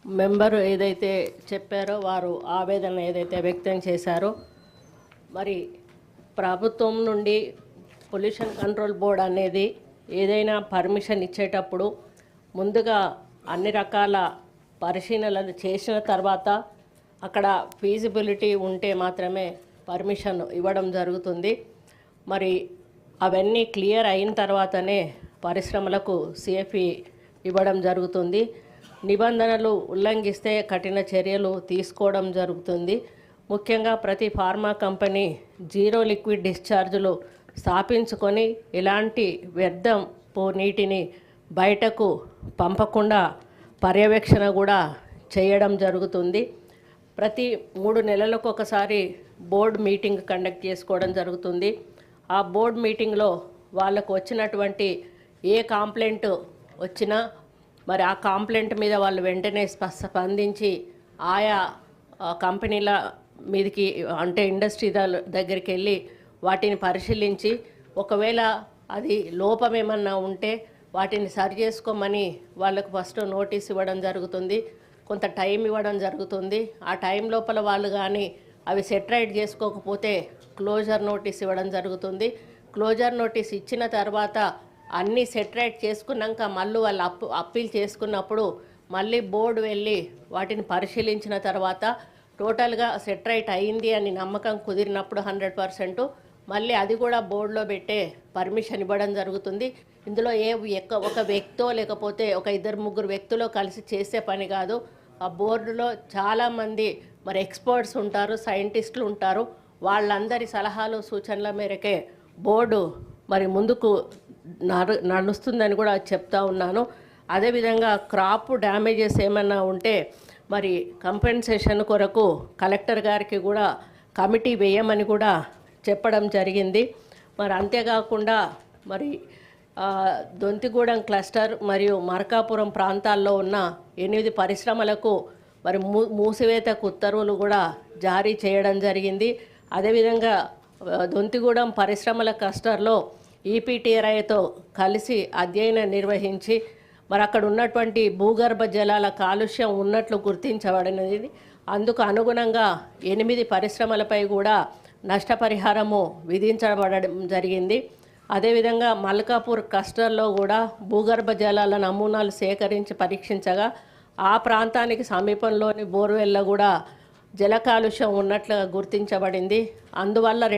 Member ఏదైతే చెప్పారో వారు ఆవేదన ఏదైతే వ్యక్తం చేశారో, మరి ప్రభుత్వం నుండి పొల్యూషన్ కంట్రోల్ బోర్డ్ అనేది ఏదైనా పర్మిషన్ ఇచ్చేటప్పుడు ముందుగా అన్ని రకాల పరిశీలనలు చేసిన తర్వాత అక్కడ ఫీజిబిలిటీ ఉంటే మాత్రమే పర్మిషన్ ఇవ్వడం జరుగుతుంది. మరి అవన్నీ క్లియర్ అయిన తర్వాతనే పరిశ్రమలకు సిఎఫ్ఈ ఇవ్వడం జరుగుతుంది. నిబంధనలు ఉల్లంఘిస్తే కఠిన చర్యలు తీసుకోవడం జరుగుతుంది. ముఖ్యంగా ప్రతి ఫార్మా కంపెనీ జీరో లిక్విడ్ డిశ్చార్జులు స్థాపించుకొని ఎలాంటి వ్యర్థం నీటిని బయటకు పంపకుండా పర్యవేక్షణ కూడా చేయడం జరుగుతుంది. ప్రతి 3 నెలలకు ఒకసారి బోర్డ్ మీటింగ్ కండక్ట్ చేసుకోవడం జరుగుతుంది. ఆ బోర్డ్ మీటింగ్లో వాళ్ళకు వచ్చినటువంటి ఏ కంప్లైంట్ వచ్చినా మరి ఆ కంప్లైంట్ మీద వాళ్ళు వెంటనే స్పందించి ఆయా కంపెనీల మీదకి అంటే ఇండస్ట్రీ దగ్గరికి వెళ్ళి వాటిని పరిశీలించి ఒకవేళ అది లోపం ఏమన్నా ఉంటే వాటిని సరి చేసుకోమని వాళ్ళకు ఫస్ట్ నోటీస్ ఇవ్వడం జరుగుతుంది. కొంత టైం ఇవ్వడం జరుగుతుంది. ఆ టైం లోపల వాళ్ళు కానీ అవి సెటరైట్ చేసుకోకపోతే క్లోజర్ నోటీస్ ఇవ్వడం జరుగుతుంది. క్లోజర్ నోటీస్ ఇచ్చిన తర్వాత అన్నీ సెటరైట్ చేసుకున్నాక మళ్ళీ వాళ్ళు అప్పీల్ చేసుకున్నప్పుడు మళ్ళీ బోర్డు వెళ్ళి వాటిని పరిశీలించిన తర్వాత టోటల్గా సెటరైట్ అయింది అని నమ్మకం కుదిరినప్పుడు 100% మళ్ళీ అది కూడా బోర్డులో పెట్టే పర్మిషన్ ఇవ్వడం జరుగుతుంది. ఇందులో ఒక వ్యక్తో లేకపోతే ఒక 2-3 వ్యక్తులు కలిసి చేసే పని కాదు. ఆ బోర్డులో చాలామంది మరి ఎక్స్పర్ట్స్ ఉంటారు, సైంటిస్టులు ఉంటారు. వాళ్ళందరి సలహాలు సూచనల మేరకే బోర్డు మరి ముందుకు నడుస్తుందని కూడా చెప్తా ఉన్నాను. అదేవిధంగా క్రాప్ డ్యామేజెస్ ఏమన్నా ఉంటే మరి కంపెన్సేషన్ కొరకు కలెక్టర్ గారికి కూడా కమిటీ వేయమని కూడా చెప్పడం జరిగింది. మరి అంతేకాకుండా మరి దొంతిగూడెం క్లస్టర్ మరియు మార్కాపురం ప్రాంతాల్లో ఉన్న 8 పరిశ్రమలకు మరి మూసివేతకు ఉత్తర్వులు కూడా జారీ చేయడం జరిగింది. అదేవిధంగా దొంతిగూడెం పరిశ్రమల క్లస్టర్లో ఈపీటీఆర్ఐతో కలిసి అధ్యయనం నిర్వహించి మరి అక్కడ ఉన్నటువంటి భూగర్భ జలాల కాలుష్యం ఉన్నట్లు గుర్తించబడినది. అందుకు అనుగుణంగా 8 పరిశ్రమలపై కూడా నష్టపరిహారము విధించబడడం జరిగింది. అదేవిధంగా మల్కాపూర్ క్లస్టర్లో కూడా భూగర్భ జలాల నమూనాలు సేకరించి పరీక్షించగా ఆ ప్రాంతానికి సమీపంలోని బోర్వెల్లో కూడా జల కాలుష్యం ఉన్నట్లుగా గుర్తించబడింది. అందువల్ల